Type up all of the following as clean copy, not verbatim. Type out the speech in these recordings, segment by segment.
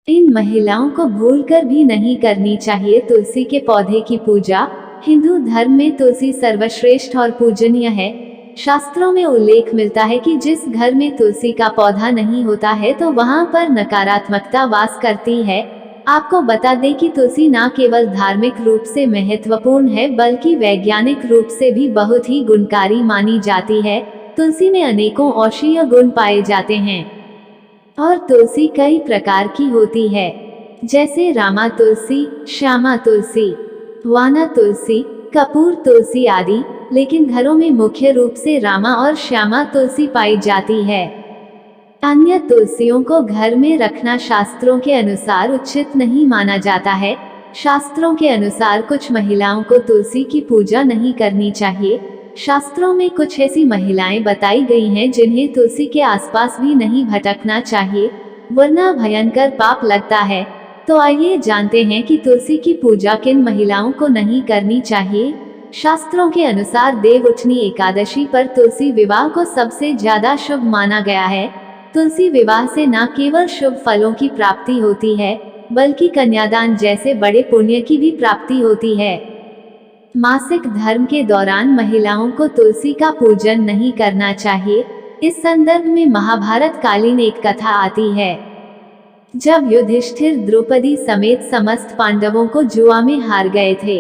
इन महिलाओं को भूलकर भी नहीं करनी चाहिए तुलसी के पौधे की पूजा। हिंदू धर्म में तुलसी सर्वश्रेष्ठ और पूजनीय है। शास्त्रों में उल्लेख मिलता है कि जिस घर में तुलसी का पौधा नहीं होता है तो वहां पर नकारात्मकता वास करती है। आपको बता दें कि तुलसी न केवल धार्मिक रूप से महत्वपूर्ण है बल्कि वैज्ञानिक रूप से भी बहुत ही गुणकारी मानी जाती है। तुलसी में अनेकों औषधीय गुण पाए जाते हैं और तुलसी कई प्रकार की होती है, जैसे रामा तुलसी, श्यामा तुलसी, वाना तुलसी, कपूर तुलसी आदि। लेकिन घरों में मुख्य रूप से रामा और श्यामा तुलसी पाई जाती है। अन्य तुलसियों को घर में रखना शास्त्रों के अनुसार उचित नहीं माना जाता है। शास्त्रों के अनुसार कुछ महिलाओं को तुलसी की पूजा नहीं करनी चाहिए। शास्त्रों में कुछ ऐसी महिलाएं बताई गई हैं जिन्हें तुलसी के आसपास भी नहीं भटकना चाहिए, वरना भयंकर पाप लगता है। तो आइए जानते हैं कि तुलसी की पूजा किन महिलाओं को नहीं करनी चाहिए। शास्त्रों के अनुसार देवउठनी एकादशी पर तुलसी विवाह को सबसे ज्यादा शुभ माना गया है। तुलसी विवाह से न केवल शुभ फलों की प्राप्ति होती है बल्कि कन्यादान जैसे बड़े पुण्य की भी प्राप्ति होती है। मासिक धर्म के दौरान महिलाओं को तुलसी का पूजन नहीं करना चाहिए। इस संदर्भ में महाभारत कालीन एक कथा आती है, जब युधिष्ठिर द्रौपदी समेत समस्त पांडवों को जुआ में हार गए थे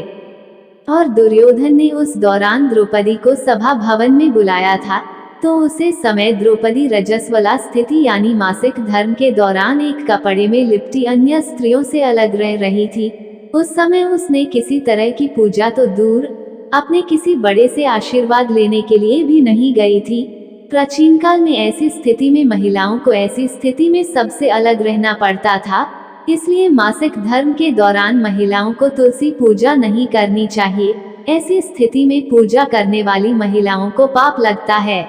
और दुर्योधन ने उस दौरान द्रौपदी को सभा भवन में बुलाया था। तो उसे समय द्रौपदी रजस्वला स्थिति यानी मासिक धर्म के दौरान एक कपड़े में लिपटी अन्य स्त्रियों से अलग रह रही थी। उस समय उसने किसी तरह की पूजा तो दूर, अपने किसी बड़े से आशीर्वाद लेने के लिए भी नहीं गई थी। प्राचीन काल में ऐसी स्थिति में महिलाओं को ऐसी स्थिति में सबसे अलग रहना पड़ता था, इसलिए मासिक धर्म के दौरान महिलाओं को तुलसी पूजा नहीं करनी चाहिए। ऐसी स्थिति में पूजा करने वाली महिलाओं को पाप लगता है।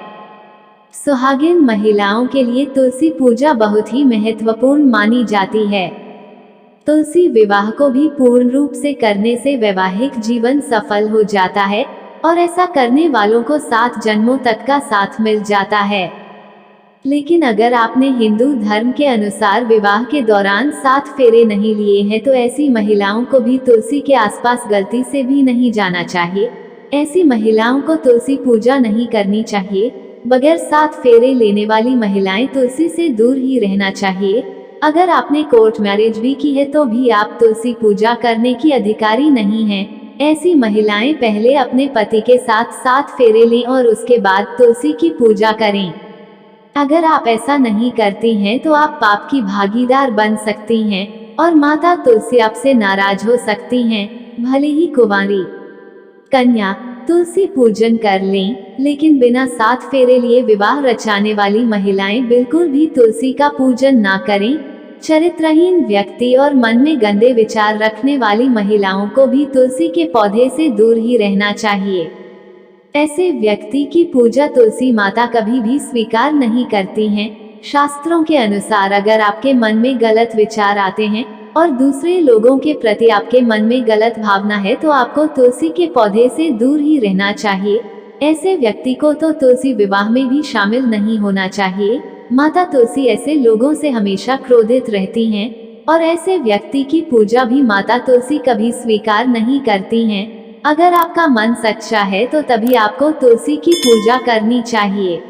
सुहागिन महिलाओं के लिए तुलसी पूजा बहुत ही महत्वपूर्ण मानी जाती है। तुलसी विवाह को भी पूर्ण रूप से करने से वैवाहिक जीवन सफल हो जाता है और ऐसा करने वालों को 7 जन्मों तक का साथ मिल जाता है। लेकिन अगर आपने हिंदू धर्म के अनुसार विवाह के दौरान 7 फेरे नहीं लिए हैं तो ऐसी महिलाओं को भी तुलसी के आसपास गलती से भी नहीं जाना चाहिए। ऐसी महिलाओं को तुलसी पूजा नहीं करनी चाहिए। बगैर 7 फेरे लेने वाली महिलाएं तुलसी से दूर ही रहना चाहिए। अगर आपने कोर्ट मैरिज भी की है तो भी आप तुलसी पूजा करने की अधिकारी नहीं हैं। ऐसी महिलाएं पहले अपने पति के साथ 7 फेरे लें और उसके बाद तुलसी की पूजा करें। अगर आप ऐसा नहीं करती हैं तो आप पाप की भागीदार बन सकती हैं और माता तुलसी आपसे नाराज हो सकती हैं। भले ही कुंवारी कन्या तुलसी पूजन कर लें, लेकिन बिना 7 फेरे लिए विवाह रचाने वाली महिलाएं बिल्कुल भी तुलसी का पूजन ना करें। चरित्रहीन व्यक्ति और मन में गंदे विचार रखने वाली महिलाओं को भी तुलसी के पौधे से दूर ही रहना चाहिए। ऐसे व्यक्ति की पूजा तुलसी माता कभी भी स्वीकार नहीं करती हैं। शास्त्रों के अनुसार अगर आपके मन में गलत विचार आते हैं और दूसरे लोगों के प्रति आपके मन में गलत भावना है तो आपको तुलसी के पौधे से दूर ही रहना चाहिए। ऐसे व्यक्ति को तो तुलसी विवाह में भी शामिल नहीं होना चाहिए। माता तुलसी ऐसे लोगों से हमेशा क्रोधित रहती हैं और ऐसे व्यक्ति की पूजा भी माता तुलसी कभी स्वीकार नहीं करती हैं। अगर आपका मन सच्चा है तो तभी आपको तुलसी की पूजा करनी चाहिए।